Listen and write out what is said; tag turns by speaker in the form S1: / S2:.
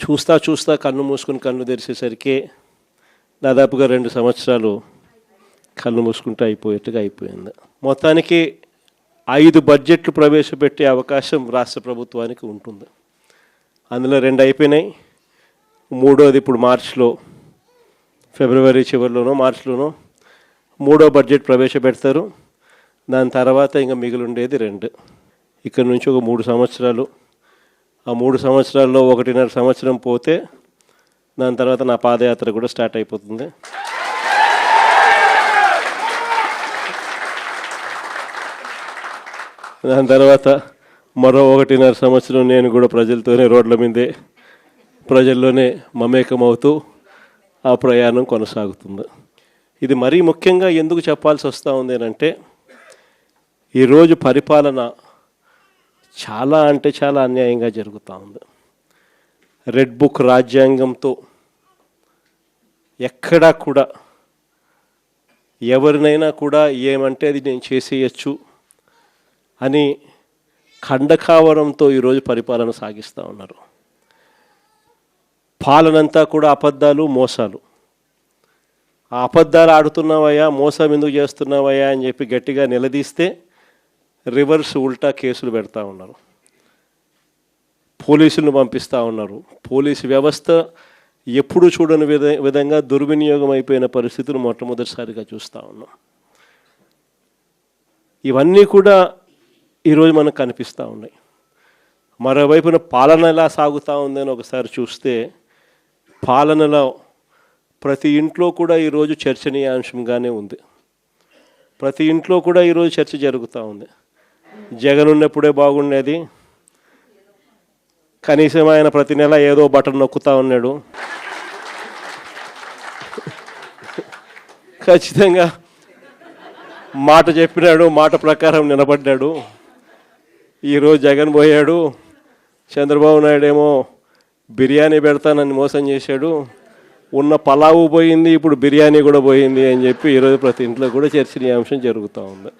S1: చూస్తా చూస్తా కన్ను మూసుకుని కన్ను తెరిచేసరికి దాదాపుగా 2 సంవత్సరాలు కళ్ళు మూసుకుంటే అయిపోయేట్టుగా అయిపోయింది. మొత్తానికి 5 బడ్జెట్లు ప్రవేశపెట్టే అవకాశం రాష్ట్ర ప్రభుత్వానికి ఉంటుంది. అందులో 2 అయిపోయినాయి, 3వది ఇప్పుడు మార్చిలో, ఫిబ్రవరి చివరిలోనో మార్చిలోనో 3వ బడ్జెట్ ప్రవేశపెడతారు. దాని తర్వాత ఇంకా మిగిలి ఉండేది 2. ఇక్కడ నుంచి ఒక 3 సంవత్సరాలు, ఆ 3 సంవత్సరాల్లో 1.5 సంవత్సరం పోతే దాని తర్వాత నా పాదయాత్ర కూడా స్టార్ట్ అయిపోతుంది. దాని తర్వాత మరో 1.5 సంవత్సరం నేను కూడా ప్రజలతోనే రోడ్ల మీదే ప్రజల్లోనే మమేకమవుతూ ఆ ప్రయాణం కొనసాగుతుంది. ఇది మరీ ముఖ్యంగా ఎందుకు చెప్పాల్సి వస్తూ ఉంది అంటే, ఈరోజు పరిపాలన చాలా అంటే చాలా అన్యాయంగా జరుగుతూ ఉంది. రెడ్ బుక్ రాజ్యాంగంతో ఎక్కడా కూడా ఎవరినైనా కూడా ఏమంటే అది నేను చేసేయచ్చు అని ఖండకావరంతో ఈరోజు పరిపాలన సాగిస్తూ ఉన్నారు. పాలనంతా కూడా అబద్ధాలు, మోసాలు. ఆ అబద్ధాలు ఆడుతున్నావయ్యా, మోసం ఎందుకు చేస్తున్నావయ్యా అని చెప్పి గట్టిగా నిలదీస్తే రివర్స్ ఉల్టా కేసులు పెడతా ఉన్నారు, పోలీసులను పంపిస్తూ ఉన్నారు. పోలీసు వ్యవస్థ ఎప్పుడు చూడని విధంగా దుర్వినియోగం అయిపోయిన పరిస్థితులు మొట్టమొదటిసారిగా చూస్తూ ఉన్నాం. ఇవన్నీ కూడా ఈరోజు మనకు కనిపిస్తూ ఉన్నాయి. మరోవైపున పాలన ఎలా సాగుతూ ఉందని ఒకసారి చూస్తే, పాలనలో ప్రతి ఇంట్లో కూడా ఈరోజు చర్చనీయాంశంగానే ఉంది. ప్రతి ఇంట్లో కూడా ఈరోజు చర్చ జరుగుతూ ఉంది. జగన్ ఉన్నప్పుడే బాగుండేది, కనీసం ఆయన ప్రతి నెల ఏదో బటన్ నొక్కుతూ ఉన్నాడు, ఖచ్చితంగా మాట చెప్పినాడు, మాట ప్రకారం నిలబడ్డాడు. ఈరోజు జగన్ పోయాడు, చంద్రబాబు నాయుడు ఏమో బిర్యానీ పెడతానని మోసం చేశాడు, ఉన్న పలావు పోయింది, ఇప్పుడు బిర్యానీ కూడా పోయింది అని చెప్పి ఈరోజు ప్రతి ఇంట్లో కూడా చర్చనీయాంశం జరుగుతూ ఉంది.